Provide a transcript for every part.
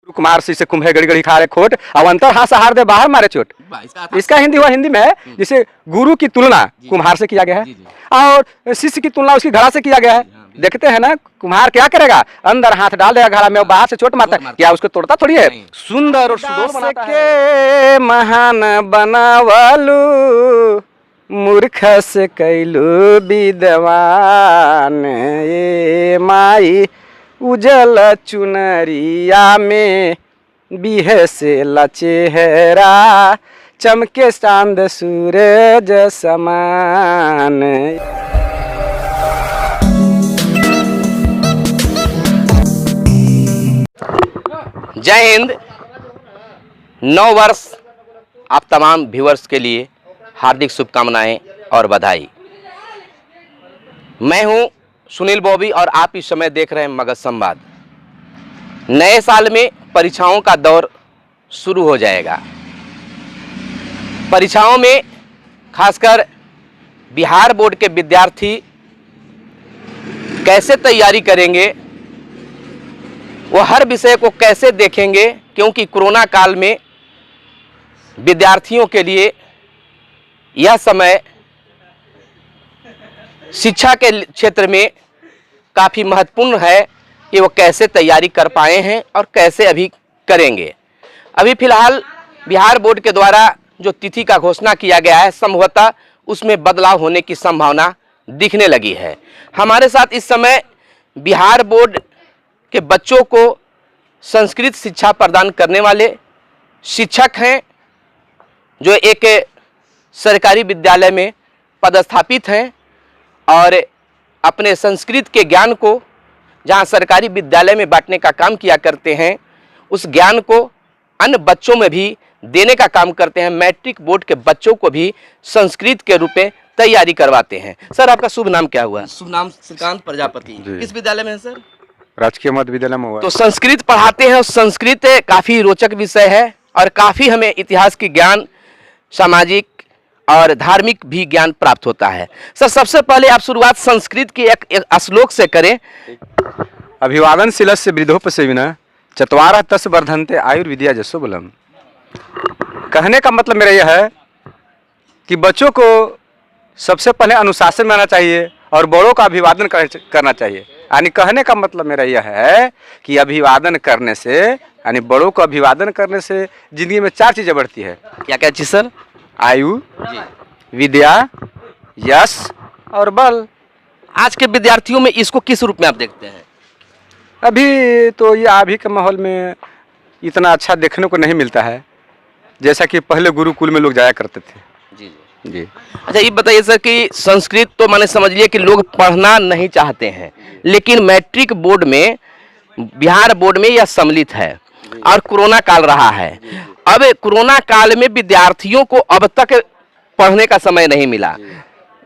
कुमार से कुम्भे गड़ी गड़ी खा रहे खोट, अब अंतर हाथ सहार दे बाहर मारे चोट। इसका हिंदी हुआ, हिंदी में है जिसे गुरु की तुलना कुम्हार से किया गया है और शिष्य की तुलना उसकी घड़ा से किया गया है। देखते हैं ना कुम्हार क्या करेगा, अंदर हाथ डाल देगा घड़ा में, बाहर से चोट मारता है, क्या उसको तोड़ता थोड़ी है। सुंदर और सुडोल बनाता है। महान बनावलू मूर्ख से कैलू विद्वान, ये माई उजल चुनरिया में बिहे से लचेहरा, चमके चांद सूरज समान। जय हिंद। नव वर्ष आप तमाम व्यूअर्स के लिए हार्दिक शुभकामनाएं और बधाई। मैं हूं सुनील बॉबी और आप इस समय देख रहे हैं मगध संवाद। नए साल में परीक्षाओं का दौर शुरू हो जाएगा। परीक्षाओं में खासकर बिहार बोर्ड के विद्यार्थी कैसे तैयारी करेंगे, वो हर विषय को कैसे देखेंगे, क्योंकि कोरोना काल में विद्यार्थियों के लिए यह समय शिक्षा के क्षेत्र में काफ़ी महत्वपूर्ण है कि वो कैसे तैयारी कर पाए हैं और कैसे अभी करेंगे। अभी फ़िलहाल बिहार बोर्ड के द्वारा जो तिथि का घोषणा किया गया है, संभवतः उसमें बदलाव होने की संभावना दिखने लगी है। हमारे साथ इस समय बिहार बोर्ड के बच्चों को संस्कृत शिक्षा प्रदान करने वाले शिक्षक हैं, जो एक सरकारी विद्यालय में पदस्थापित हैं और अपने संस्कृत के ज्ञान को जहां सरकारी विद्यालय में बांटने का काम किया करते हैं, उस ज्ञान को अन्य बच्चों में भी देने का काम करते हैं। मैट्रिक बोर्ड के बच्चों को भी संस्कृत के रूप में तैयारी करवाते हैं। सर, आपका शुभ नाम क्या हुआ? शुभ नाम श्रीकांत प्रजापति। किस विद्यालय में है सर? राजकीय मध्य विद्यालय में हुआ। तो संस्कृत पढ़ाते हैं और संस्कृत काफ़ी रोचक विषय है और काफ़ी हमें इतिहास की ज्ञान, सामाजिक और धार्मिक भी ज्ञान प्राप्त होता है। सर, सबसे पहले आप शुरुआत संस्कृत की एक श्लोक से करें। अभिवादन शिलस्य वृद्धोपसेविनः चत्वारः तस्य वर्धन्ते आयुर्विद्या जसो बलम्। कहने का मतलब मेरा यह है कि बच्चों को सबसे पहले अनुशासन में आना चाहिए और बड़ों का अभिवादन करना चाहिए। यानी कहने का मतलब मेरा यह है कि अभिवादन करने से, यानी बड़ों को अभिवादन करने से जिंदगी में 4 चीज़ें बढ़ती है। क्या क्या चीज़ सर? आयु, विद्या, यश और बल। आज के विद्यार्थियों में इसको किस रूप में आप देखते हैं? अभी तो ये अभी के माहौल में इतना अच्छा देखने को नहीं मिलता है, जैसा कि पहले गुरुकुल में लोग जाया करते थे। जी जी। अच्छा, ये बताइए सर कि संस्कृत तो मैंने समझ लिया कि लोग पढ़ना नहीं चाहते हैं, लेकिन मैट्रिक बोर्ड में, बिहार बोर्ड में यह सम्मिलित है और कोरोना काल रहा है। अब कोरोना काल में विद्यार्थियों को अब तक पढ़ने का समय नहीं मिला।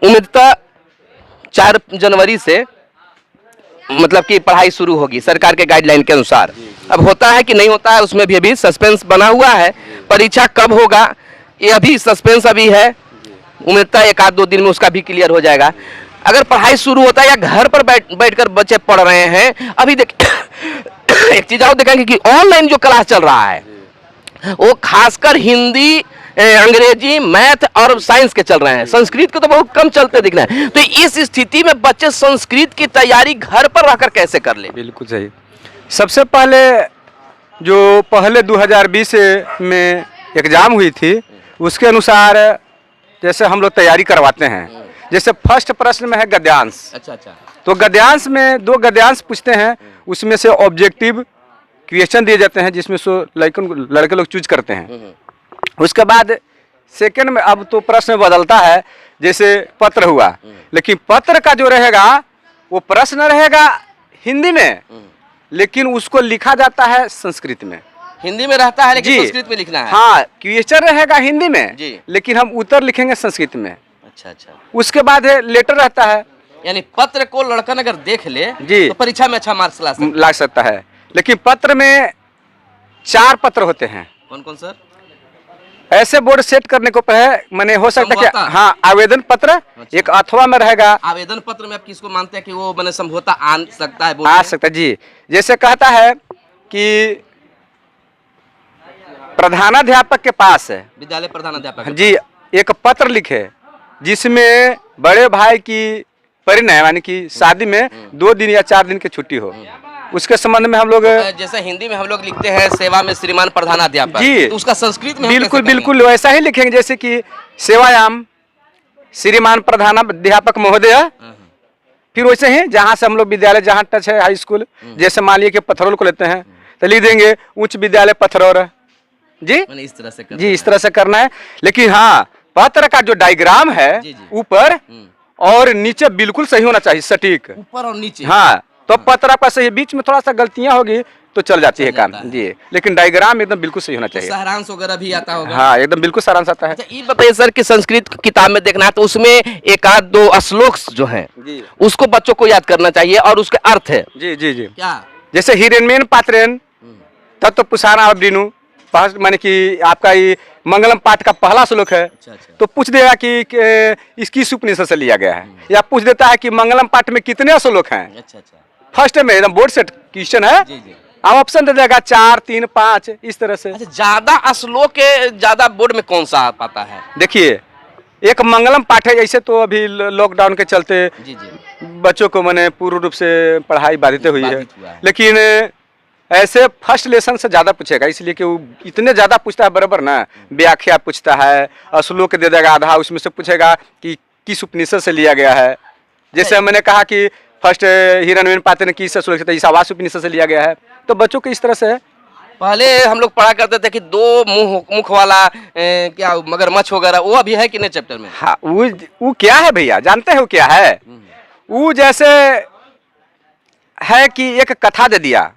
उम्मीदतः 4 जनवरी से मतलब कि पढ़ाई शुरू होगी सरकार के गाइडलाइन के अनुसार। अब होता है कि नहीं होता है, उसमें भी अभी सस्पेंस बना हुआ है। परीक्षा कब होगा ये अभी सस्पेंस अभी है। उम्मीदतः 1-2 दिन में उसका भी क्लियर हो जाएगा। अगर पढ़ाई शुरू होता है या घर पर बैठकर बच्चे पढ़ रहे हैं, अभी देखिए एक चीज और देखेंगे कि ऑनलाइन जो क्लास चल रहा है वो खासकर हिंदी, अंग्रेजी, मैथ और साइंस के चल रहे हैं। संस्कृत के तो बहुत कम चलते दिख रहे हैं। तो इस स्थिति में बच्चे संस्कृत की तैयारी घर पर रहकर कैसे कर ले? बिल्कुल सही। सबसे पहले जो पहले 2020 में एग्जाम हुई थी, उसके अनुसार जैसे हम लोग तैयारी करवाते हैं। जैसे फर्स्ट प्रश्न में है गद्यांश। अच्छा। तो गद्यांश में 2 गद्यांश पूछते हैं, उसमें से ऑब्जेक्टिव क्वेश्चन दिए जाते हैं, जिसमें सो लड़के लोग चूज करते हैं। उसके बाद सेकंड में अब तो प्रश्न बदलता है, जैसे पत्र हुआ, लेकिन पत्र का जो रहेगा वो प्रश्न रहेगा हिंदी में, लेकिन उसको लिखा जाता है संस्कृत में। हिंदी में रहता है लेकिन संस्कृत में लिखना है। हाँ, क्वेश्चन रहेगा हिंदी में जी, लेकिन हम उत्तर लिखेंगे संस्कृत में। अच्छा। उसके बाद लेटर रहता है, यानी पत्र को लड़कन अगर देख ले जी तो परीक्षा में अच्छा मार्क्स ला सकता है। लेकिन पत्र में 4 पत्र होते हैं। कौन कौन सर? ऐसे बोर्ड सेट करने को मैंने हो सकता है कि हाँ, आवेदन पत्र। अच्छा। एक अथवा में रहेगा। आवेदन पत्र में आप किसको मानते हैं कि वो मैंने समझौता आ सकता है? आ सकता है जी। जैसे कहता है कि प्रधानाध्यापक के पास विद्यालय प्रधानाध्यापक जी एक पत्र लिखे जिसमें बड़े भाई की परिणय यानी कि शादी में 2 दिन या 4 दिन की छुट्टी हो, उसके संबंध में हम लोग जैसे हिंदी में हम लोग लिखते हैं सेवा में श्रीमान प्रधानाध्यापक जी, तो उसका संस्कृत में हम बिल्कुल कैसे बिल्कुल वैसा ही लिखेंगे जैसे कि सेवायाम श्रीमान प्रधानाध्यापक महोदय। करेंगे? फिर वैसे ही जहाँ से हम लोग विद्यालय जहाँ टच है हाई स्कूल, जैसे मान लीजिए कि पथरौल को लेते हैं तो लिख देंगे उच्च विद्यालय पथरौल जी मैंने इस तरह से कर जी, इस तरह से करना है। लेकिन हाँ पत्र का जो डायग्राम है जी, जी। ऊपर और नीचे बिल्कुल सही होना चाहिए, सटीक। ऊपर और नीचे हाँ तो पत्र का सही, बीच में थोड़ा सा गलतियां होगी तो चल जाती है चल काम जाता है। जी, लेकिन डायग्राम एकदम बिल्कुल सही होना तो चाहिए। सारांश वगैरह भी आता होगा। हाँ एकदम बिल्कुल सारांश आता है अच्छा ये बताइए सर कि संस्कृत किताब में देखना है तो उसमें एक आध 2 श्लोक जो हैं जी उसको बच्चों को याद करना चाहिए और उसके अर्थ है जी जी जी। क्या? जैसे हिरण्यमेन पात्रेन तत्व पुषाना अवदिनु, माने कि आपका ये मंगलम पाठ का पहला श्लोक है अच्छा अच्छा तो पूछ देगा कि इसकी उपनिषद से लिया गया है, या पूछ देता है कि मंगलम पाठ में कितने श्लोक हैं। अच्छा अच्छा फर्स्ट में एकदम बोर्ड सेट क्वेश्चन है, जी जी। आप ऑप्शन दे देगा 4 3 5 इस तरह से। अच्छा ज्यादा श्लोक के ज्यादा बोर्ड में कौन सा आ पाता है? देखिए एक मंगलम पाठ है, ऐसे तो अभी लॉकडाउन के चलते जी जी बच्चों को मैंने पूर्ण रूप से पढ़ाई बाधित हुई है, बाधित हुआ है। लेकिन ऐसे फर्स्ट लेसन से ज़्यादा पूछेगा, इसलिए कि वो इतने ज़्यादा पूछता है बराबर ना, व्याख्या पूछता है, श्लोक दे देगा आधा, उसमें से पूछेगा कि किस उपनिषद से लिया गया है। जैसे मैंने कहा कि फर्स्ट हिरण्यमेन पात्र ने किस श्लोक से, ईशावास उपनिषद से लिया गया है, तो बच्चों को इस तरह से पहले हम लोग पढ़ा करते थे कि 2 मुख वाला क्या मगरमच्छ वगैरह वो अभी है कि नहीं चैप्टर में? हाँ वो क्या है भैया, जानते हो क्या है? वो जैसे है कि एक कथा दे दिया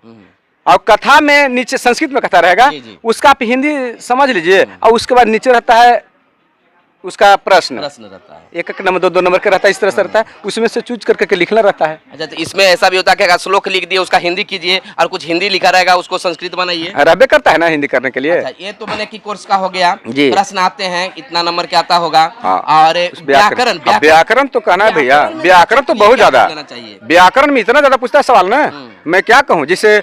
और कथा में नीचे संस्कृत में कथा रहेगा, जी, जी। उसका आप हिंदी समझ लीजिए और उसके बाद नीचे रहता है उसका प्रश्न रहता है। 1 नंबर 2 नंबर का रहता है, इस तरह से रहता है, उसमें से चूज करके लिखना रहता है। अच्छा तो इसमें ऐसा भी होता है कि अगर श्लोक लिख दिए उसका हिंदी कीजिए और कुछ हिंदी लिखा रहेगा उसको संस्कृत बनाइए। रबे करता है ना हिंदी करने के लिए। अच्छा ये तो मैंने की कोर्स का हो गया, जी। प्रश्न आते हैं इतना नंबर के आता होगा। हाँ। और व्याकरण व्याकरण तो कहना है भैया, व्याकरण में व्याकरण तो बहुत ज्यादा, लेना चाहिए। व्याकरण में इतना ज्यादा पूछता है सवाल ना, मैं क्या कहूँ। जिसे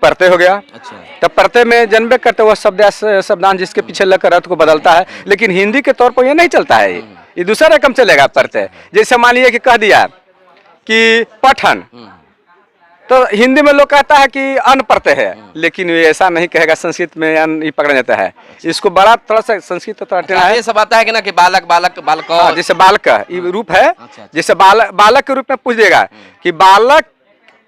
प्रत्यय हो गया, अच्छा तब प्रत्यय में जन्मे करते हुआ शब्दांश जिसके पीछे लगकर अर्थ को बदलता है, लेकिन हिंदी के तौर पर ये नहीं चलता है, ये दूसरा रकम चलेगा प्रत्यय। जैसे मान लीजिए कि कह दिया कि पठन, तो हिंदी में लोग कहता है कि अन प्रत्यय है, लेकिन ये ऐसा नहीं कहेगा, संस्कृत में अन ही पकड़ा जाता है। इसको बड़ा थोड़ा सा संस्कृत तो थोड़ा टेढ़ा है। ये सब आता है कि ना कि बालक बालक बालक हाँ, जैसे बालक का ये रूप है, अच्छा। जैसे बालक के रूप में पूछ देगा कि बालक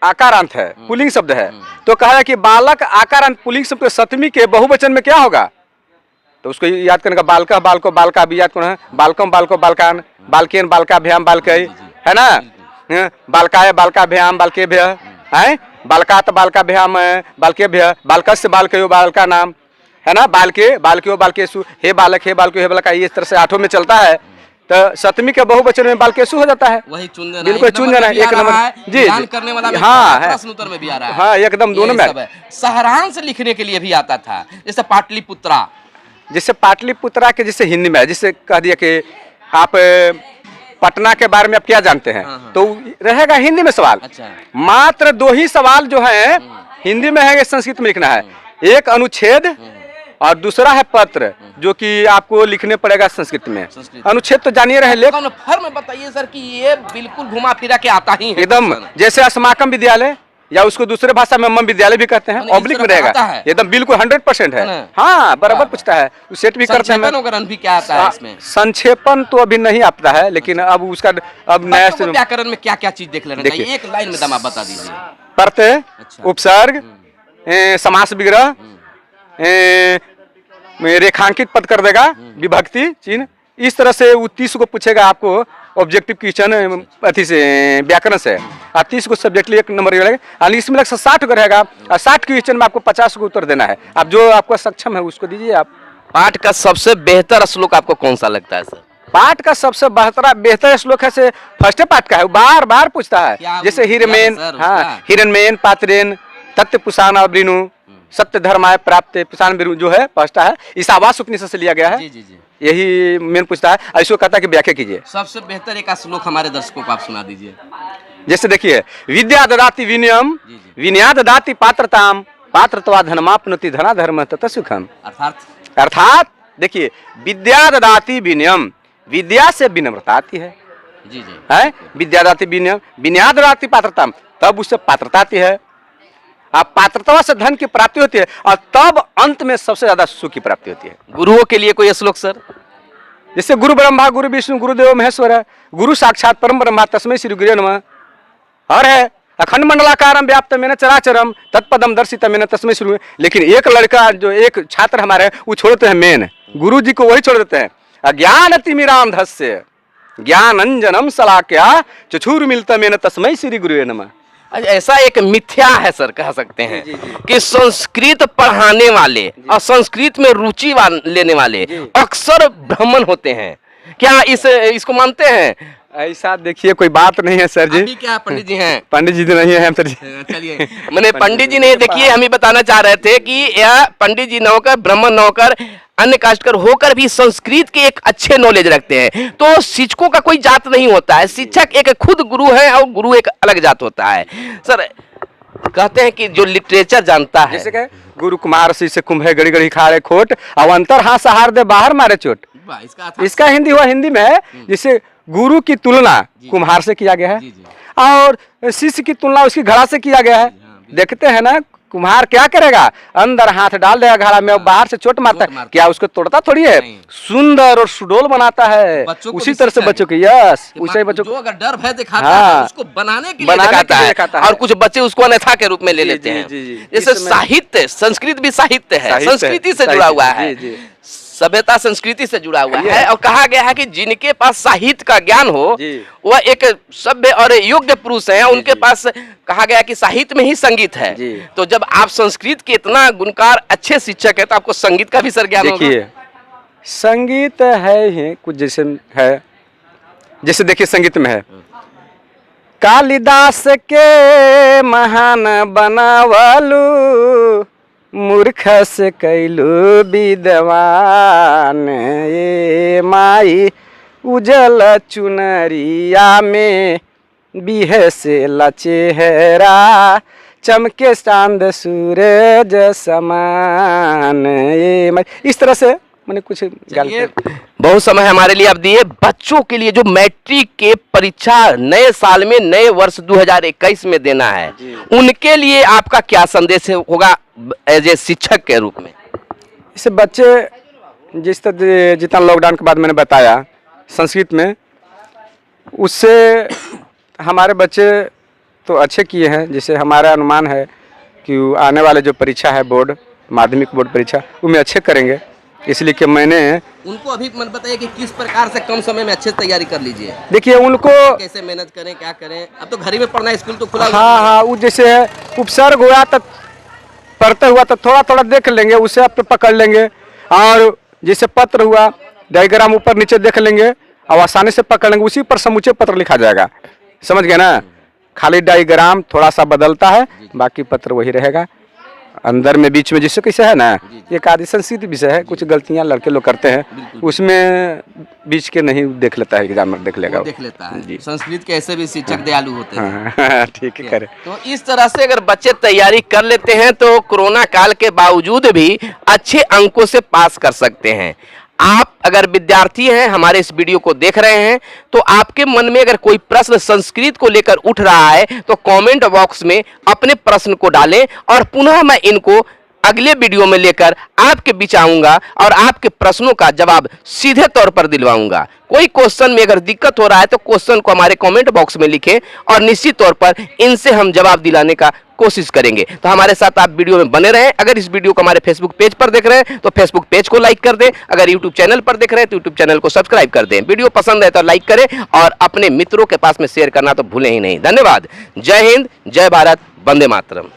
आकारांत है, पुल्लिंग शब्द है, तो कहा कि बालक आकारांत पुल्लिंग शब्द सप्तमी के बहुवचन में क्या होगा, तो उसको याद करने का बालका बालको बालका भी याद करना है, बालकम बालको बालकान बालकेन बालकाभ्याम बालकई, है ना, बालकाय बालकाभ्याम बालकेभ्य है, बालकात बालकाभ्याम बालकेभ्य, बालकस्य बालकयो बालका नाम, है ना, बालके बालकयो बालकेशु, हे बालक हे बालकयो हे बालका, ये इस तरह से 8 में चलता है। तो सप्तमी के बहुवचन में बालकेशु हो जाता है, वही चुन देना, बिल्कुल चुन देना, 1 नंबर जी ध्यान करने वाला भी हाँ है, प्रश्न उत्तर में भी आ रहा है। हाँ एकदम दोनों में। सब है। सारांश लिखने के लिए भी आता था, जैसे पाटलिपुत्रा, जैसे पाटलिपुत्रा के जैसे हिंदी में है, जिससे कह दिया कि आप पटना के बारे में आप क्या जानते हैं, तो रहेगा हिंदी में सवाल। अच्छा मात्र 2 ही सवाल जो है हिंदी में है, संस्कृत में लिखना है, एक अनुच्छेद और दूसरा है पत्र, जो कि आपको लिखने पड़ेगा संस्कृत में। अनुच्छेद तो जानिए रहे, लेख फर्म बताइए सर कि ये बिल्कुल घुमा फिरा के आता ही है एकदम, जैसे अस्माकम विद्यालय या उसको दूसरे भाषा में मम विद्यालय भी कहते हैं, ऑब्लिक में रहेगा, एकदम बिल्कुल 100% है। हाँ बराबर पूछता है, सेट भी करते हैं। संक्षेपण भी क्या आता है इसमें? संक्षेपण तो अभी नहीं आता है, लेकिन अब उसका अब नया व्याकरण में क्या क्या चीज देख लेना चाहिए, एक लाइन में दम आप बता दीजिए। प्रत्यय, उपसर्ग, समास विग्रह, रेखांकित पद कर देगा, विभक्ति चिन्ह, इस तरह से वो 30 को पूछेगा आपको ऑब्जेक्टिव क्वेश्चन अथी से व्याकरण से, और 30 को सब्जेक्टली 1 नंबर रहेगा, और इसमें 60 को रहेगा, और 60 क्वेश्चन में आपको 50 को उत्तर देना है। आप जो आपको सक्षम है उसको दीजिए। आप पाठ का सबसे बेहतर श्लोक आपको कौन सा लगता है सर? पाठ का सबसे बेहतर श्लोक है से फर्स्ट पाठ का है, बार बार पूछता है, जैसे हिरण्यमेन, हाँ हिरण्यमेन पात्रेन तत्व पुषाना अवृणु सत्य धर्माय प्राप्त पुषान जो है फर्स्ट है, ईशावास उपनिषद से लिया गया है। जी जी जी, यही मेन पूछता है, ऐसे कहता है कि व्याख्या कीजिए। सबसे बेहतर एक श्लोक हमारे दर्शकों को आप सुना दीजिए। जैसे देखिए, विद्या ददाति विनयम विनया ददाति पात्रताम पात्रत्वा धनमाप्नोति धनाधर्म तत सुखम। अर्थात देखिए, विद्या ददाति विनयम, विद्या से विनम्रता आती है। जी जी है, विद्या ददाति विनयम, विनया ददाति पात्रता, तब उससे पात्रता आती है। आप पात्रता से धन की प्राप्ति होती है और तब अंत में सबसे ज्यादा सुख की प्राप्ति होती है। गुरुओं के लिए कोई श्लोक सर? जैसे गुरु ब्रह्मा गुरु विष्णु गुरुदेव महेश्वर है, गुरु साक्षात परम ब्रह्मा तस्मै श्री गुरुवे नमः। और है अखंड मंडलाकारम व्याप्त मेन चराचरम तत्पदम दर्शित मेन तस्मै श्री। लेकिन एक लड़का जो एक छात्र हमारे वो छोड़ते हैं मेन गुरु जी को, वही छोड़ देते हैं। अज्ञान तिमिराम धस्य ज्ञान अंजनम सलाक्या चक्षुर मिलता मेन तस्मै श्री गुरुवे नमः। ऐसा एक मिथ्या है सर, कह सकते हैं कि संस्कृत पढ़ाने वाले और संस्कृत में रुचि लेने वाले अक्सर ब्राह्मण होते हैं। क्या इसको मानते हैं? ऐसा देखिए कोई बात नहीं है सर जी। अभी क्या पंडित जी हैं? पंडित जी तो नहीं है सर जी। चलिए, मैंने पंडित जी नहीं, देखिए हम ही बताना चाह रहे थे कि यह पंडित जी न होकर, ब्राह्मण न होकर, अन्य कास्टकर होकर भी संस्कृत के एक अच्छे नॉलेज रखते हैं। तो शिक्षकों का कोई जात नहीं होता है, शिक्षक एक खुद गुरु है और गुरु एक अलग जात होता है। सर कहते हैं कि जो लिटरेचर जानता है, जैसे कहे गुरु कुमार से कुंभे गड़ी गड़ी खारे खोट अब अंतर हाथ सहार दे बाहर मारे चोट। इसका हिंदी हुआ हिंदी में है, जिसे गुरु की तुलना कुम्हार से किया गया है और शिष्य की तुलना उसकी घड़ा से किया गया है। देखते हैं ना कुम्हार क्या करेगा, अंदर हाथ डाल देगा घड़ा में और बाहर से चोट मारता है, क्या उसको तोड़ता थोड़ी है, सुंदर और सुडोल बनाता है। उसी तरह से बच्चों के यस उसे बच्चों को अगर डर भय दिखाता है तो उसको बनाने के लिए दिखाता है और कुछ बच्चे उसको अन्यथा के रूप में ले लेते हैं। जैसे साहित्य, संस्कृत भी साहित्य है, संस्कृति से जुड़ा हुआ है, सभ्यता संस्कृति से जुड़ा हुआ है। और कहा गया है कि जिनके पास साहित्य का ज्ञान हो वह एक सभ्य और योग्य पुरुष है। उनके पास कहा गया कि साहित्य में ही संगीत है। तो जब आप संस्कृत के इतना गुणकार अच्छे शिक्षक है तो आपको संगीत का भी सर ज्ञान होगा। देखिए संगीत है ही कुछ जैसे है, जैसे देखिए संगीत में है कालिदास के महान बनावलू मूर्ख से कैलू विद्वान ये माई उजल चुनरिया में बिहे से लचेहरा चमके चांद सूरज समान ये माई। इस तरह से मैंने कुछ बहुत समय हमारे लिए आप दिए। बच्चों के लिए जो मैट्रिक के परीक्षा नए साल में, नए वर्ष 2021 में देना है, उनके लिए आपका क्या संदेश होगा एज ए शिक्षक के रूप में? इसे बच्चे जिस तरह जितना लॉकडाउन के बाद मैंने बताया संस्कृत में, उससे हमारे बच्चे तो अच्छे किए हैं। जैसे हमारा अनुमान है कि आने वाले जो परीक्षा है बोर्ड, माध्यमिक बोर्ड परीक्षा, उनमें अच्छे करेंगे। इसलिए कि मैंने उनको अभी मन बताइए कि किस प्रकार से कम समय में अच्छे से तैयारी कर लीजिए। देखिए उनको कैसे मेहनत करें, क्या करें, अब तो घर ही में पढ़ना है, स्कूल तो खुला। हाँ, वो जैसे है उपसर्ग हुआ तो पढ़ते हुआ तो थोड़ा थोड़ा देख लेंगे, उसे आप पकड़ लेंगे। और जैसे पत्र हुआ डायग्राम ऊपर नीचे देख लेंगे और आसानी से पकड़ लेंगे, उसी पर समूचे पत्र लिखा जाएगा। समझ गए ना, खाली डायग्राम थोड़ा सा बदलता है, बाकी पत्र वही रहेगा। अंदर में बीच में जिससे कैसे है ना, एक आदि संस्कृत विषय है, कुछ गलतियां लड़के लोग करते हैं, उसमें बीच के नहीं देख लेता है, एग्जाम देख लेगा, देख लेता है जी। संस्कृत के ऐसे भी शिक्षक दयालु होते हैं। ठीक है करे। तो इस तरह से अगर बच्चे तैयारी कर लेते हैं तो कोरोना काल के बावजूद भी अच्छे अंकों से पास कर सकते हैं। आप अगर विद्यार्थी हैं, हमारे इस वीडियो को देख रहे हैं, तो आपके मन में अगर कोई प्रश्न संस्कृत को लेकर उठ रहा है तो कमेंट बॉक्स में अपने प्रश्न को डालें और पुनः मैं इनको अगले वीडियो में लेकर आपके बीच आऊंगा और आपके प्रश्नों का जवाब सीधे तौर पर दिलवाऊंगा। कोई क्वेश्चन में अगर दिक्कत हो रहा है तो क्वेश्चन को हमारे कमेंट बॉक्स में लिखें और निश्चित तौर पर इनसे हम जवाब दिलाने का कोशिश करेंगे। तो हमारे साथ आप वीडियो में बने रहें। अगर इस वीडियो को हमारे फेसबुक पेज पर देख रहे हैं तो फेसबुक पेज को लाइक कर दें। अगर यूट्यूब चैनल पर देख रहे हैं तो यूट्यूब चैनल को सब्सक्राइब कर दें। वीडियो पसंद है तो लाइक करें और अपने मित्रों के पास में शेयर करना तो भूलें ही नहीं। धन्यवाद। जय हिंद, जय भारत, वंदे मातरम।